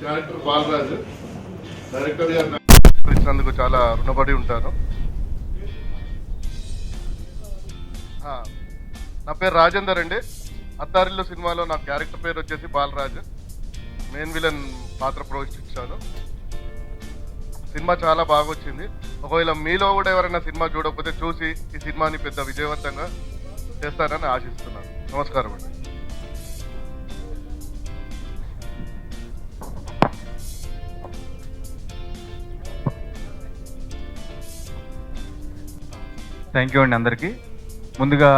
Character Balaraju. Director గారు ఇచ్చినందుకు చాలా రుణపడి ఉంటాను. నా పేరు రాజేందర్ అండి. అత్తారిల్లు సినిమాలో నా క్యారెక్టర్ పేరు వచ్చేసి బాలరాజు. మెయిన్ విలన్ పాత్ర పోషించాను. సినిమా చాలా బాగా వచ్చింది. ఒకవేళ మీలో కూడా ఎవరైనా సినిమా చూడకపోతే చూసి ఈ సినిమాని పెద్ద విజయవంతంగా చేస్తారని ఆశిస్తున్నాను. నమస్కారం అండి. థ్యాంక్ యూ అండి అందరికీ. ముందుగా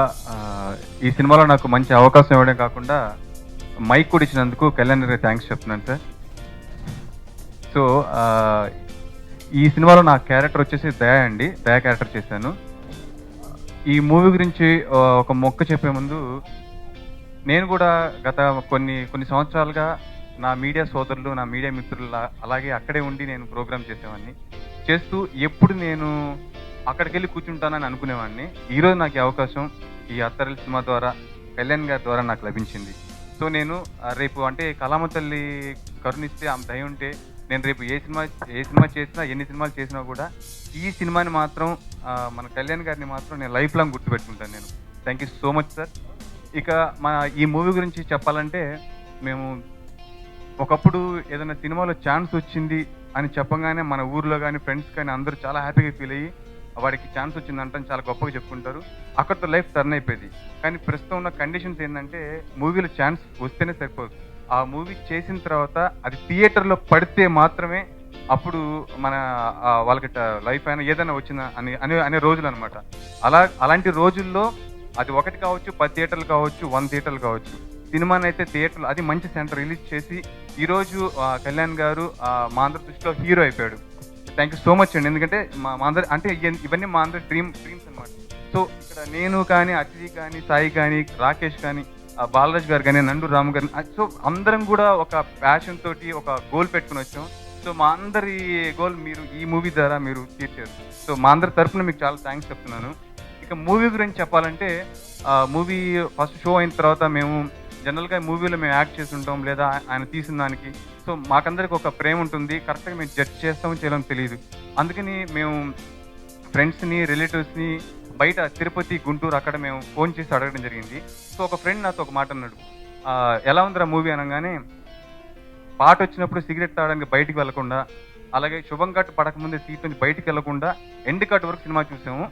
ఈ సినిమాలో నాకు మంచి అవకాశం ఇవ్వడం కాకుండా మైక్ కూడా ఇచ్చినందుకు కళ్యాణ్ గారికి థ్యాంక్స్ చెప్తున్నాను సార్. సో ఈ సినిమాలో నా క్యారెక్టర్ వచ్చేసి దయా అండి. దయా క్యారెక్టర్ చేశాను. ఈ మూవీ గురించి ఒక మొక్క చెప్పే ముందు, నేను కూడా గత కొన్ని సంవత్సరాలుగా నా మీడియా సోదరులు, నా మీడియా మిత్రులు అలాగే అక్కడే ఉండి నేను ప్రోగ్రామ్ చేసేవాడిని. చేస్తూ ఎప్పుడు నేను అక్కడికి వెళ్ళి కూర్చుంటానని అనుకునేవాడిని. ఈరోజు నాకు ఈ అవకాశం ఈ అత్తారిల్లు సినిమా ద్వారా కళ్యాణ్ గారి ద్వారా నాకు లభించింది. సో నేను రేపు అంటే కళామ తల్లి కరుణిస్తే ఆమె దయ ఉంటే నేను రేపు ఏ సినిమా చేసినా, ఎన్ని సినిమాలు చేసినా కూడా ఈ సినిమాని మాత్రం మన కళ్యాణ్ గారిని మాత్రం నేను లైఫ్ లాంగ్ గుర్తుపెట్టుకుంటాను నేను. Thank you so much sir. ఇక మన ఈ మూవీ గురించి చెప్పాలంటే, మేము ఒకప్పుడు ఏదైనా సినిమాలో ఛాన్స్ వచ్చింది అని చెప్పగానే మన ఊర్లో కానీ ఫ్రెండ్స్ కానీ అందరూ చాలా హ్యాపీగా ఫీల్ అయ్యి వాడికి ఛాన్స్ వచ్చిందంటే చాలా గొప్పగా చెప్పుకుంటారు. అక్కడితో లైఫ్ టర్న్ అయిపోయింది. కానీ ప్రస్తుతం ఉన్న కండిషన్స్ ఏంటంటే మూవీలో ఛాన్స్ వస్తేనే సరిపోదు. ఆ మూవీ చేసిన తర్వాత అది థియేటర్లో పడితే మాత్రమే అప్పుడు మన వాళ్ళకి లైఫ్ అయినా ఏదైనా వచ్చిందా అనే రోజులు అనమాట. అలాంటి రోజుల్లో అది 1 కావచ్చు, 10 థియేటర్లు కావచ్చు, 100 థియేటర్లు కావచ్చు. సినిమాని అయితే థియేటర్లు అది మంచి సెంటర్ రిలీజ్ చేసి ఈరోజు కళ్యాణ్ గారు మా అందరి దృష్టిలో హీరో అయిపోయాడు. థ్యాంక్ యూ సో మచ్ అండి. ఎందుకంటే మా అందరి అంటే ఇవన్నీ మా అందరి డ్రీమ్స్ అనమాట. సో ఇక్కడ నేను కానీ, అతిథి కానీ, సాయి కానీ, రాకేష్ కానీ, బాలరాజ్ గారు కానీ, నండు రాము గారు, సో అందరం కూడా ఒక ప్యాషన్ తోటి ఒక గోల్ పెట్టుకుని వచ్చాం. సో మా అందరి గోల్ మీరు ఈ మూవీ ద్వారా మీరు తీర్చారు. సో మా అందరి తరఫున మీకు చాలా థ్యాంక్స్ చెప్తున్నాను. ఇక మూవీ గురించి చెప్పాలంటే, మూవీ ఫస్ట్ షో అయిన తర్వాత మేము జనరల్గా మూవీలో మేము యాక్ట్ చేసి ఉంటాం లేదా ఆయన తీసిన దానికి. సో మాకందరికి ఒక ప్రేమ ఉంటుంది. కరెక్ట్గా మేము జడ్జ్ చేస్తామో చేయలేమో తెలియదు. అందుకని మేము ఫ్రెండ్స్ని, రిలేటివ్స్ని బయట తిరుపతి, గుంటూరు అక్కడ మేము ఫోన్ చేసి అడగడం జరిగింది. సో ఒక ఫ్రెండ్ నాతో ఒక మాట అన్నాడు, ఎలా ఉందిరా మూవీ అనగానే, పాట వచ్చినప్పుడు సిగరెట్ తాగడానికి బయటికి వెళ్లకుండా, అలాగే శుభం కట్ పడకముందే సీట్ నుంచి బయటికి వెళ్లకుండా ఎండ్ కట్ వరకు సినిమా చూసాము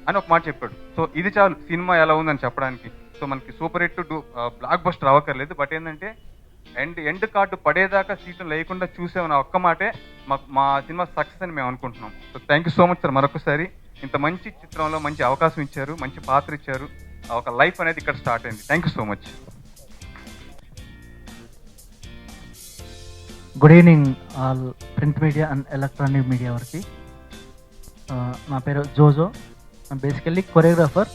అని ఒక మాట చెప్పాడు. సో ఇది చాలు సినిమా ఎలా ఉందని చెప్పడానికి. సో మనకి సూపర్ హిట్ బ్లాక్ బస్టర్ అవ్వక్కర్లేదు. బట్ ఏంటంటే ఎండ్ కార్డు పడేదాకా సీట్లు లేకుండా చూసామని ఒక్క మాటే మా సినిమా సక్సెస్ అని మేము అనుకుంటున్నాం. So thank you so much sir. మరొకసారి ఇంత మంచి చిత్రంలో మంచి అవకాశం ఇచ్చారు, మంచి పాత్ర ఇచ్చారు. ఒక లైఫ్ అనేది ఇక్కడ స్టార్ట్ అయింది. Thank you so much. Good evening all print media and electronic media వారికి. నా పేరు జోజో. Basically choreographer.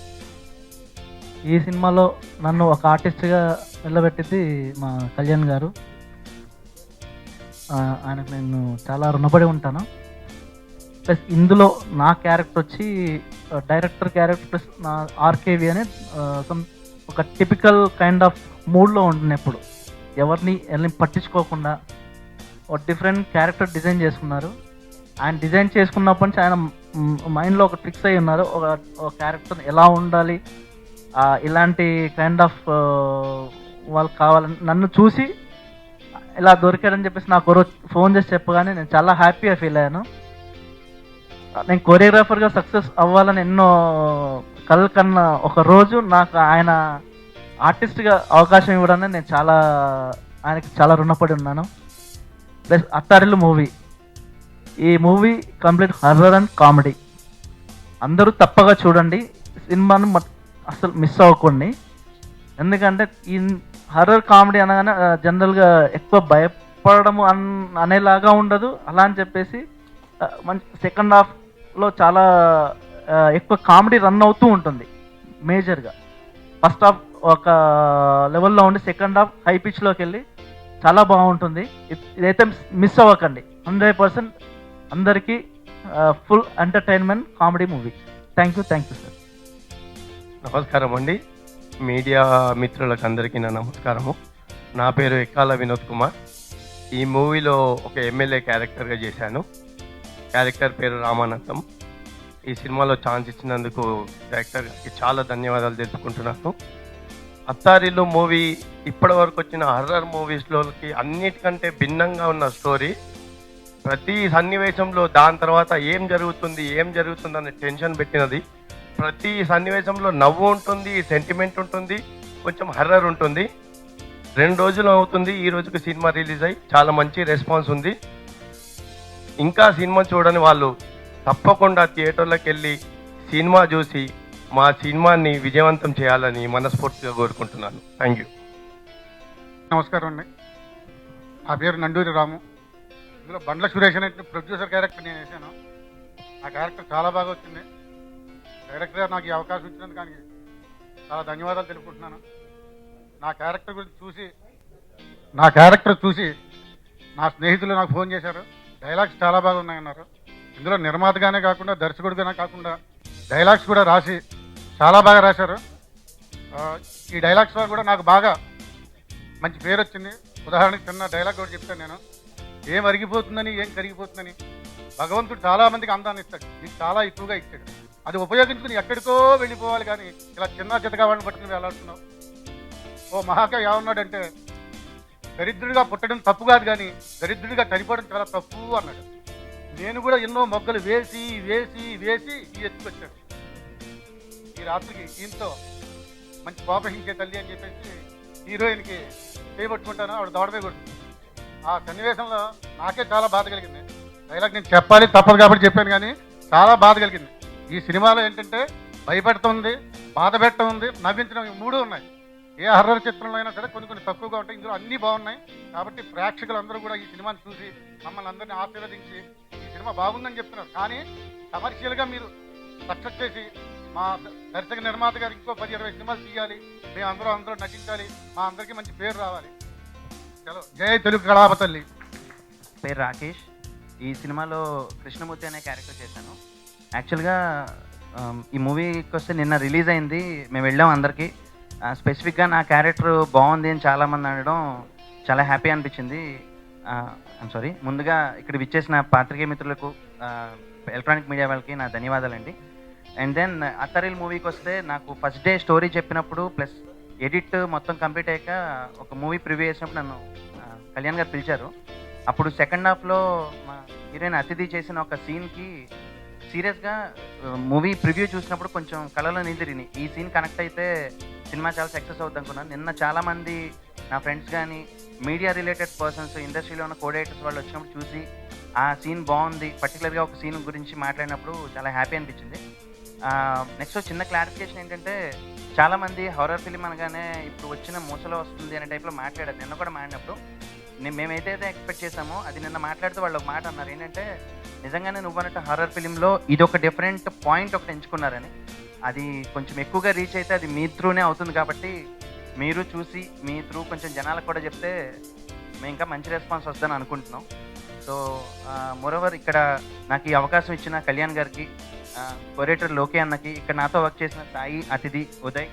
ఈ సినిమాలో నన్ను ఒక ఆర్టిస్ట్గా నిలబెట్టింది మా కళ్యాణ్ గారు. ఆయనకు నేను చాలా రుణపడి ఉంటాను. ప్లస్ ఇందులో నా క్యారెక్టర్ వచ్చి డైరెక్టర్ క్యారెక్టర్ ప్లస్ నా ఆర్కేవి అనే ఒక టిపికల్ కైండ్ ఆఫ్ మూడ్లో ఉంటున్నప్పుడు ఎవరిని పట్టించుకోకుండా ఒక డిఫరెంట్ క్యారెక్టర్ డిజైన్ చేసుకున్నారు. ఆయన డిజైన్ చేసుకున్నప్పటి నుంచి ఆయన మైండ్లో ఒక ఫిక్స్ అయి ఉన్నారు, ఒక క్యారెక్టర్ ఎలా ఉండాలి, ఇలాంటి కైండ్ ఆఫ్ వాళ్ళు కావాలని నన్ను చూసి ఇలా దొరికాడని చెప్పేసి నాకు ఫోన్ చేసి చెప్పగానే నేను చాలా హ్యాపీగా ఫీల్ అయ్యాను. నేను కొరియోగ్రాఫర్గా సక్సెస్ అవ్వాలని ఎన్నో కళ్ళు కన్నా ఒక రోజు నాకు ఆయన ఆర్టిస్ట్గా అవకాశం ఇవ్వడానికి నేను ఆయనకి చాలా రుణపడి ఉన్నాను. ప్లస్ అత్తారిల్లు మూవీ, ఈ movie complete horror and comedy. అందరూ తప్పగా చూడండి. సినిమాను అసలు మిస్ అవ్వకండి. ఎందుకంటే ఈ హర్రర్ కామెడీ అనగానే జనరల్గా ఎక్కువ భయపడము అనేలాగా ఉండదు. అలా అని చెప్పేసి మంచి సెకండ్ హాఫ్లో చాలా ఎక్కువ కామెడీ రన్ అవుతూ ఉంటుంది మేజర్గా. ఫస్ట్ హాఫ్ ఒక లెవెల్లో ఉండి సెకండ్ హాఫ్ హై పిచ్లోకి వెళ్ళి చాలా బాగుంటుంది. ఇదైతే మిస్ అవ్వకండి. 100% అందరికీ full entertainment comedy movie. Thank you sir. నమస్కారం అండి. మీడియా మిత్రులకు అందరికీ నా నమస్కారము. నా పేరు ఎక్కాల వినోద్ కుమార్. ఈ మూవీలో ఒక ఎమ్మెల్యే క్యారెక్టర్గా చేశాను. క్యారెక్టర్ పేరు రామానందం. ఈ సినిమాలో ఛాన్స్ ఇచ్చినందుకు డైరెక్టర్కి చాలా ధన్యవాదాలు తెలుపుకుంటున్నాను. అత్తారిల్లు మూవీ ఇప్పటి వరకు వచ్చిన హర్రర్ మూవీస్లోకి అన్నిటికంటే భిన్నంగా ఉన్న స్టోరీ. ప్రతి సన్నివేశంలో దాని తర్వాత ఏం జరుగుతుంది అనే టెన్షన్ పెట్టినది. ప్రతి సన్నివేశంలో నవ్వు ఉంటుంది, సెంటిమెంట్ ఉంటుంది, కొంచెం హర్రర్ ఉంటుంది. 2 రోజులు అవుతుంది ఈ రోజుకి సినిమా రిలీజ్ అయ్యి. చాలా మంచి రెస్పాన్స్ ఉంది. ఇంకా సినిమా చూడని వాళ్ళు తప్పకుండా థియేటర్లోకి వెళ్ళి సినిమా చూసి మా సినిమాని విజయవంతం చేయాలని మనస్ఫూర్తిగా కోరుకుంటున్నాను. Thank you. నమస్కారం అండి. నా పేరు నండూరి రాము. ఇందులో బండ్ల సురేష్ అనే ప్రొడ్యూసర్ క్యారెక్టర్ నేను వేసాను. ఆ క్యారెక్టర్ చాలా బాగా వచ్చింది. డైరెక్టర్ గారు నాకు ఈ అవకాశం ఇచ్చినందుకు దానికి చాలా ధన్యవాదాలు తెలుపుకుంటున్నాను. నా క్యారెక్టర్ చూసి నా స్నేహితులు నాకు ఫోన్ చేశారు. డైలాగ్స్ చాలా బాగా ఉన్నాయన్నారు. ఇందులో నిర్మాతగానే కాకుండా దర్శకుడిగానే కాకుండా డైలాగ్స్ కూడా రాసి చాలా బాగా రాశారు. ఈ డైలాగ్స్ వల్ల కూడా నాకు బాగా మంచి పేరు వచ్చింది. ఉదాహరణకి చిన్న డైలాగ్ కూడా చెప్తాను నేను. ఏం అరిగిపోతుందని ఏం కరిగిపోతుందని భగవంతుడు చాలా మందికి అందాన్ని ఇస్తాడు. నీకు చాలా ఎక్కువగా ఇచ్చాడు. అది ఉపయోగించుకుని ఎక్కడికో వెళ్ళిపోవాలి, కానీ ఇలా చిన్న చితగా వాళ్ళని పట్టుకుని వెళ్ళాడుతున్నావు. ఓ మహాకవి ఏమన్నాడంటే, దరిద్రుడిగా పుట్టడం తప్పు కాదు, కానీ దరిద్రుడిగా చనిపోవడం చాలా తప్పు అన్నాడు. నేను కూడా ఎన్నో మొగ్గలు వేసి వేసి వేసి ఈ ఎత్తుకొచ్చాను. ఈ రాత్రికి దీంతో మంచి కోపహించే తల్లి అని చెప్పేసి హీరోయిన్కి చేయబట్టుకుంటాను. ఆవిడ దౌడమే కొడుతుంది. ఆ సన్నివేశంలో నాకే చాలా బాధ కలిగింది. డైలాగ్ నేను చెప్పాలి తప్పదు కాబట్టి చెప్పాను, కానీ చాలా బాధ కలిగింది. ఈ సినిమాలో ఏంటంటే భయపెడుతుంది, బాధ పెట్టడం ఉంది, నవ్వించడం, ఈ 3 ఉన్నాయి. ఏ హర్రర్ చిత్రంలో అయినా సరే కొన్ని తక్కువగా ఉంటాయి. ఇందులో అన్నీ బాగున్నాయి. కాబట్టి ప్రేక్షకులందరూ కూడా ఈ సినిమాని చూసి మమ్మల్ని అందరినీ ఆశీర్వదించి ఈ సినిమా బాగుందని చెప్తున్నారు. కానీ కమర్షియల్గా మీరు సక్సెస్ చేసి మా దర్శక నిర్మాత గారు ఇంకో 10-20 సినిమాలు తీయాలి, మేము అందరూ నటించాలి, మా అందరికీ మంచి పేరు రావాలి. చలో, జై తెలుగు కళాపతల్లి. పేరు రాకేష్. ఈ సినిమాలో కృష్ణమూర్తి అనే క్యారెక్టర్ చేశాను. యాక్చువల్గా ఈ మూవీకి వస్తే నిన్న రిలీజ్ అయింది, మేము వెళ్ళాం అందరికీ. స్పెసిఫిక్గా నా క్యారెక్టర్ బాగుంది అని చాలామంది అనడం చాలా హ్యాపీ అనిపించింది. సారీ, ముందుగా ఇక్కడ విచ్చేసిన పాత్రికేయ మిత్రులకు, ఎలక్ట్రానిక్ మీడియా వాళ్ళకి నా ధన్యవాదాలండి. అండ్ దెన్ అత్తారిల్లు మూవీకి వస్తే నాకు ఫస్ట్ డే స్టోరీ చెప్పినప్పుడు ప్లస్ ఎడిట్ మొత్తం కంప్లీట్ అయ్యాక ఒక మూవీ ప్రివ్యూ చేసినప్పుడు నన్ను కళ్యాణ్ గారు పిలిచారు. అప్పుడు సెకండ్ హాఫ్లో మా హీరోయిన్ అతిథి చేసిన ఒక సీన్కి సీరియస్గా మూవీ ప్రివ్యూ చూసినప్పుడు కొంచెం కళలో నిందిరిని ఈ సీన్ కనెక్ట్ అయితే సినిమా చాలా సక్సెస్ అవుద్ది అనుకున్నాను. నిన్న చాలామంది నా ఫ్రెండ్స్ కానీ మీడియా రిలేటెడ్ పర్సన్స్, ఇండస్ట్రీలో ఉన్న కోడైటర్స్ వాళ్ళు వచ్చినప్పుడు చూసి ఆ సీన్ బాగుంది, పర్టికులర్గా ఒక సీన్ గురించి మాట్లాడినప్పుడు చాలా హ్యాపీ అనిపించింది. నెక్స్ట్ చిన్న క్లారిఫికేషన్ ఏంటంటే, చాలామంది హారర్ ఫిలిం అనగానే ఇప్పుడు వచ్చిన మూసలో వస్తుంది అనే టైప్లో మాట్లాడారు. నిన్న కూడా మాట్లాడినప్పుడు మేమైతే ఎక్స్పెక్ట్ చేసామో అది నిన్న మాట్లాడుతూ వాళ్ళు ఒక మాట అన్నారు ఏంటంటే, నిజంగానే నువ్వు అన్నట్టు హారర్ ఫిలింలో ఇది ఒక డిఫరెంట్ పాయింట్ ఒకటి ఎంచుకున్నారని. అది కొంచెం ఎక్కువగా రీచ్ అయితే అది మీ త్రూనే అవుతుంది. కాబట్టి మీరు చూసి మీ త్రూ కొంచెం జనాలకు కూడా చెప్తే మేము ఇంకా మంచి రెస్పాన్స్ వస్తుందని అనుకుంటున్నాం. సో మోరోవర్ ఇక్కడ నాకు ఈ అవకాశం ఇచ్చిన కళ్యాణ్ గారికి, కొరేటర్ లోకే అన్నకి, ఇక్కడ నాతో వర్క్ చేసిన సాయి, అతిథి, ఉదయ్,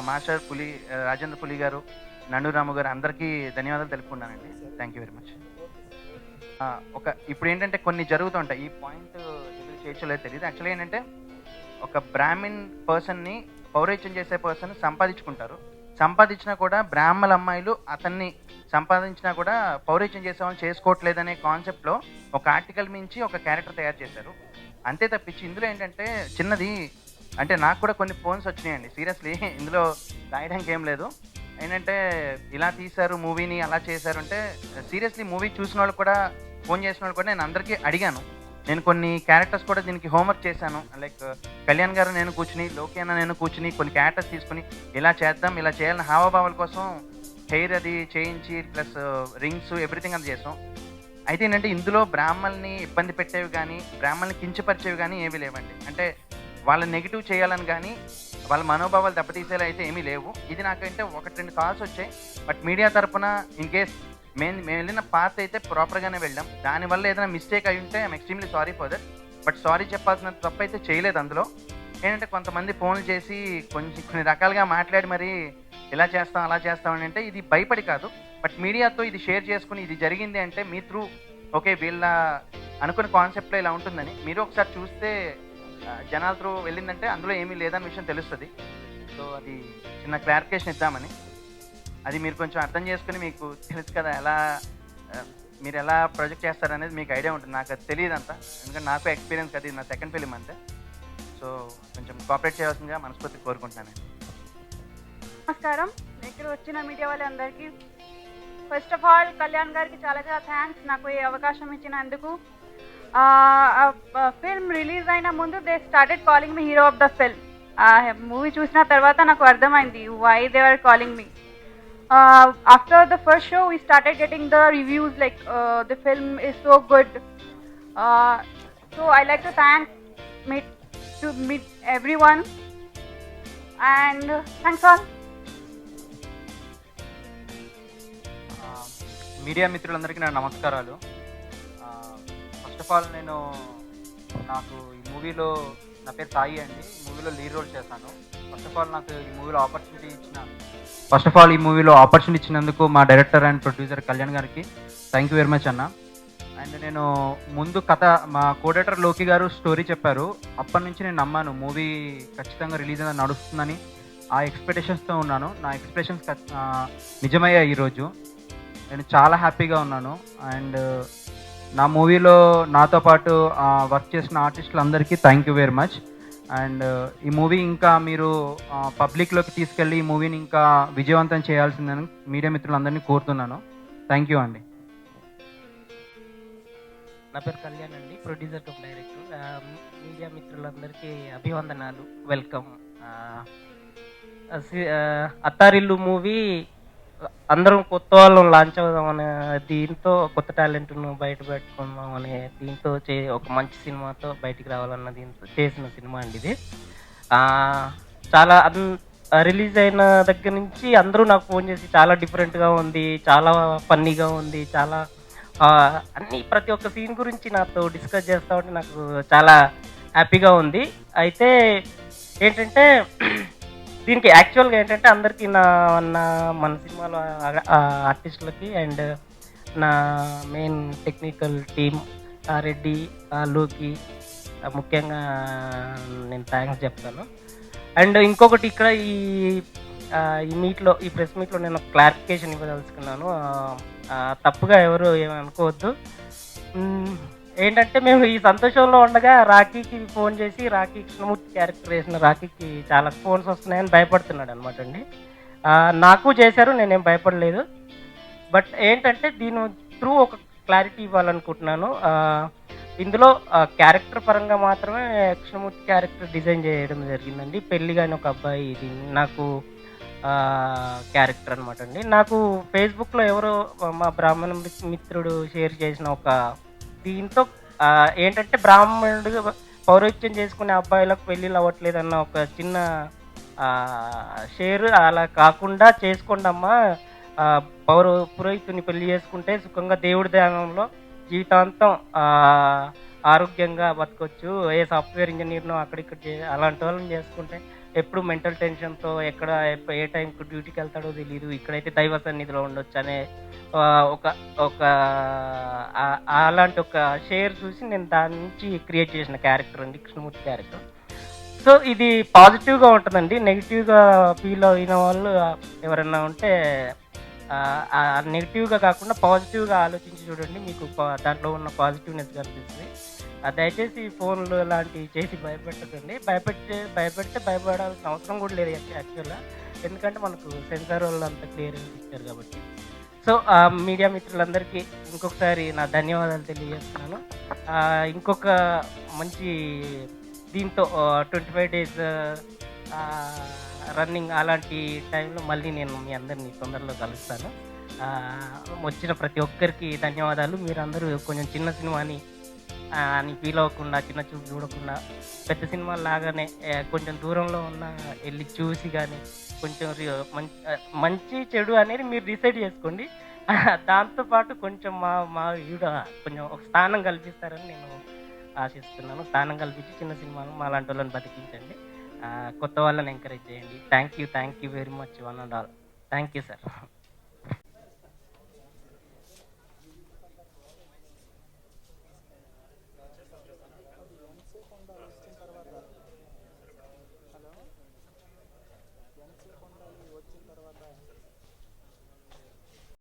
మాస్టర్ పులి, రాజేంద్ర పులి గారు, నండూరాము గారు అందరికీ ధన్యవాదాలు తెలుపుకున్నానండి. Thank you very much. ఇప్పుడు ఏంటంటే కొన్ని జరుగుతుంటాయి, ఈ పాయింట్ ఎదురు చేయలేదు తెలియదు. యాక్చువల్గా ఏంటంటే ఒక బ్రాహ్మిన్ పర్సన్ని పౌరేత్యం చేసే పర్సన్ సంపాదించుకుంటారు. సంపాదించినా కూడా బ్రాహ్మణ అమ్మాయిలు అతన్ని సంపాదించినా కూడా పౌరేత్యం చేసేవాళ్ళని చేసుకోవట్లేదనే కాన్సెప్ట్లో ఒక ఆర్టికల్ మించి ఒక క్యారెక్టర్ తయారు చేశారు. అంతే తప్పించి ఇందులో ఏంటంటే చిన్నది అంటే నాకు కూడా కొన్ని ఫోన్స్ వచ్చినాయండి. సీరియస్లీ ఇందులో రాయడానికి ఏం లేదు. ఏంటంటే ఇలా తీశారు మూవీని, అలా చేశారు అంటే సీరియస్లీ మూవీ చూసిన వాళ్ళు కూడా, ఫోన్ చేసిన వాళ్ళు కూడా నేను అందరికీ అడిగాను. నేను కొన్ని క్యారెక్టర్స్ కూడా దీనికి హోంవర్క్ చేశాను. లైక్ కళ్యాణ్ గారు నేను కూర్చుని, లోకే అన్న నేను కూర్చుని కొన్ని క్యారెక్టర్స్ తీసుకుని ఇలా చేద్దాం, ఇలా చేయాలని హావభావాల కోసం హెయిర్ అది చేయించి ప్లస్ రింగ్స్ ఎవ్రీథింగ్ అది చేసాం. అయితే ఏంటంటే ఇందులో బ్రాహ్మణ్ని ఇబ్బంది పెట్టేవి కానీ, బ్రాహ్మణ్ని కించపరిచేవి కానీ ఏమీ లేవండి. అంటే వాళ్ళ నెగిటివ్ చేయాలని కానీ, వాళ్ళ మనోభావాలు దెబ్బతీసేలా అయితే ఏమీ లేవు. ఇది నాకంటే 1-2 కాల్స్ వచ్చాయి. బట్ మీడియా తరఫున ఇన్ కేస్ మేము వెళ్ళిన పాత్ అయితే ప్రాపర్గానే వెళ్ళాం. దానివల్ల ఏదైనా మిస్టేక్ అయి ఉంటే I'm extremely sorry for that. But sorry చెప్పాల్సిన తప్పు అయితే చేయలేదు అందులో. ఏంటంటే కొంతమంది ఫోన్లు చేసి కొన్ని రకాలుగా మాట్లాడి మరి ఇలా చేస్తాం అలా చేస్తాం అని అంటే ఇది భయపడి కాదు, బట్ మీడియాతో ఇది షేర్ చేసుకుని ఇది జరిగింది అంటే మీ త్రూ ఓకే వీళ్ళ అనుకున్న కాన్సెప్ట్లో ఇలా ఉంటుందని మీరు ఒకసారి చూస్తే జనాల త్రూ వెళ్ళిందంటే అందులో ఏమీ లేదన్న విషయం తెలుస్తుంది. సో అది చిన్న క్లారిఫికేషన్ ఇద్దామని. అది మీరు కొంచెం అర్థం చేసుకుని మీకు తెలుసు కదా ఎలా మీరు ఎలా ప్రొజెక్ట్ చేస్తారనేది మీకు ఐడియా ఉంటుంది. నాకు అది తెలియదు అంతా, ఎందుకంటే నాకు ఎక్స్పీరియన్స్ కదా, ఇది నా సెకండ్ ఫిలిం అంతే. సో కొంచెం కోఆపరేట్ చేయాల్సిందిగా మనస్ఫూర్తి కోరుకుంటున్నాను. నమస్కారం. ఇక్కడ వచ్చిన మీడియా వాళ్ళందరికీ ఫస్ట్ ఆఫ్ ఆల్ కళ్యాణ్ గారికి చాలా చాలా థ్యాంక్స్ నాకు ఈ అవకాశం ఇచ్చినందుకు. ఫిల్మ్ రిలీజ్ అయిన ముందు they started calling me hero of the film. Movie చూసిన తర్వాత నాకు అర్థమైంది why they are calling me. After the first show, we started getting the reviews like the film is so good. So I like to meet everyone, and thanks all. Media మిత్రులందరికీ నా నమస్కారాలు. First of all నాకు ఈ మూవీలో నా పేరు సాయి అండి. ఈ మూవీలో లీడ్ రోల్ చేశాను. ఫస్ట్ ఆఫ్ ఆల్ నాకు ఈ మూవీలో ఆపర్చునిటీ ఇచ్చినందుకు మా డైరెక్టర్ అండ్ ప్రొడ్యూసర్ కళ్యాణ్ గారికి థ్యాంక్ యూ వెరీ మచ్ అన్న. అండ్ నేను ముందు కథ మా కోడైరెక్టర్ లోకి గారు స్టోరీ చెప్పారు. అప్పటి నుంచి నేను నమ్మాను మూవీ ఖచ్చితంగా రిలీజ్ అనేది నడుస్తుందని. ఆ ఎక్స్పెక్టేషన్స్తో ఉన్నాను. నా ఎక్స్పెక్టేషన్స్ నిజమయ్యాయి ఈరోజు. నేను చాలా హ్యాపీగా ఉన్నాను. అండ్ నా మూవీలో నాతో పాటు వర్క్ చేసిన ఆర్టిస్టులందరికీ thank you very much. And ఈ మూవీ ఇంకా మీరు పబ్లిక్లోకి తీసుకెళ్ళి ఈ మూవీని ఇంకా విజయవంతం చేయాల్సిందని మీడియా మిత్రులందరినీ కోరుతున్నాను. థ్యాంక్ యూ అండి. నా పేరు కళ్యాణ్ అండి, ప్రొడ్యూసర్ కమ్ డైరెక్టర్. మీడియా మిత్రులందరికీ అభివందనాలు, వెల్కమ్. అత్తారిల్లు మూవీ అందరం కొత్త వాళ్ళం లాంచ్ అవుదామనే దీంతో, కొత్త టాలెంట్ను బయట పెట్టుకుందాం అనే దీంతో ఒక మంచి సినిమాతో బయటికి రావాలన్న దీంతో చేసిన సినిమా అండి ఇది. చాలా రిలీజ్ అయిన దగ్గర నుంచి అందరూ నాకు ఫోన్ చేసి చాలా డిఫరెంట్గా ఉంది, చాలా ఫన్నీగా ఉంది, చాలా ప్రతి ఒక్క సీన్ గురించి నాతో డిస్కస్ చేస్తూ ఉంటే నాకు చాలా హ్యాపీగా ఉంది. అయితే ఏంటంటే దీనికి యాక్చువల్గా ఏంటంటే అందరికీ మన సినిమాలో ఆర్టిస్టులకి అండ్ నా మెయిన్ టెక్నికల్ టీమ్ రెడ్డి, లోకి ముఖ్యంగా నేను థ్యాంక్స్ చెప్తాను. అండ్ ఇంకొకటి ఇక్కడ ఈ ప్రెస్ మీట్లో నేను క్లారిఫికేషన్ ఇవ్వదలుచుకున్నాను. తప్పుగా ఎవరు ఏమనుకోవద్దు. ఏంటంటే మేము ఈ సంతోషంలో ఉండగా రాఖీకి ఫోన్ చేసి, రాఖీ కృష్ణమూర్తి క్యారెక్టర్ వేసిన రాఖీకి చాలా ఫోన్స్ వస్తున్నాయని భయపడుతున్నాడు అనమాట అండి. నాకు చేశారు, నేనేం భయపడలేదు. బట్ ఏంటంటే దీని త్రూ ఒక క్లారిటీ ఇవ్వాలనుకుంటున్నాను. ఇందులో క్యారెక్టర్ పరంగా మాత్రమే కృష్ణమూర్తి క్యారెక్టర్ డిజైన్ చేయడం జరిగిందండి. పెళ్లి కానీ ఒక అబ్బాయి ఇది నాకు క్యారెక్టర్ అనమాట అండి. నాకు ఫేస్బుక్లో ఎవరో మా బ్రాహ్మణ మిత్రుడు షేర్ చేసిన ఒక దీంతో ఏంటంటే బ్రాహ్మణుడు పౌరోహిత్యం చేసుకునే అబ్బాయిలకు పెళ్ళిళ్ళు అవ్వట్లేదు అన్న ఒక చిన్న షేర్. అలా కాకుండా చేసుకోండి అమ్మా, పురోహితుని పెళ్లి చేసుకుంటే సుఖంగా దేవుడి ధ్యానంలో జీవితాంతం ఆరోగ్యంగా బతకొచ్చు. ఏ సాఫ్ట్వేర్ ఇంజనీర్నో అక్కడిక్కడ అలాంటి వాళ్ళని చేసుకుంటే ఎప్పుడు మెంటల్ టెన్షన్తో ఎక్కడ ఏ టైంకి డ్యూటీకి వెళ్తాడో తెలియదు, ఇక్కడైతే దైవ సన్నిధిలో ఉండొచ్చు అనే ఒక అలాంటి ఒక షేర్ చూసి నేను దాని నుంచి క్రియేట్ చేసిన క్యారెక్టర్ అండి కృష్ణమూర్తి క్యారెక్టర్. సో ఇది పాజిటివ్గా ఉంటుందండి. నెగిటివ్గా ఫీల్ అయిన వాళ్ళు ఎవరైనా ఉంటే నెగిటివ్గా కాకుండా పాజిటివ్గా ఆలోచించి చూడండి, మీకు దాంట్లో ఉన్న పాజిటివ్నెస్ కనిపిస్తుంది. దయచేసి ఫోన్లు లాంటివి చేసి భయపెట్టకండి. భయపెడితే భయపడాల్సిన అవసరం కూడా లేదు యాక్చువల్గా, ఎందుకంటే మనకు సెన్సార్ వాళ్ళు అంత క్లియర్గా ఇచ్చారు కాబట్టి. సో మీడియా మిత్రులందరికీ ఇంకొకసారి నా ధన్యవాదాలు తెలియజేస్తున్నాను. ఇంకొక మంచి దీంతో 25 days రన్నింగ్ అలాంటి టైంలో మళ్ళీ నేను మీ అందరినీ తొందరలో కలుస్తాను. వచ్చిన ప్రతి ఒక్కరికి ధన్యవాదాలు. మీరందరూ కొంచెం చిన్న సినిమాని అని ఫీల్ అవ్వకుండా, చిన్న చూపు చూడకుండా పెద్ద సినిమా లాగానే కొంచెం దూరంలో ఉన్న వెళ్ళి చూసి కానీ కొంచెం మంచి చెడు అనేది మీరు డిసైడ్ చేసుకోండి. దాంతోపాటు కొంచెం మా వీడియో కొంచెం ఒక స్థానం కల్పిస్తారని నేను ఆశిస్తున్నాను. స్థానం కల్పించి చిన్న సినిమాను మా లాంటి వాళ్ళని బతికించండి. కొత్త వాళ్ళని ఎంకరేజ్ చేయండి. Thank you very much one and all. Thank you sir.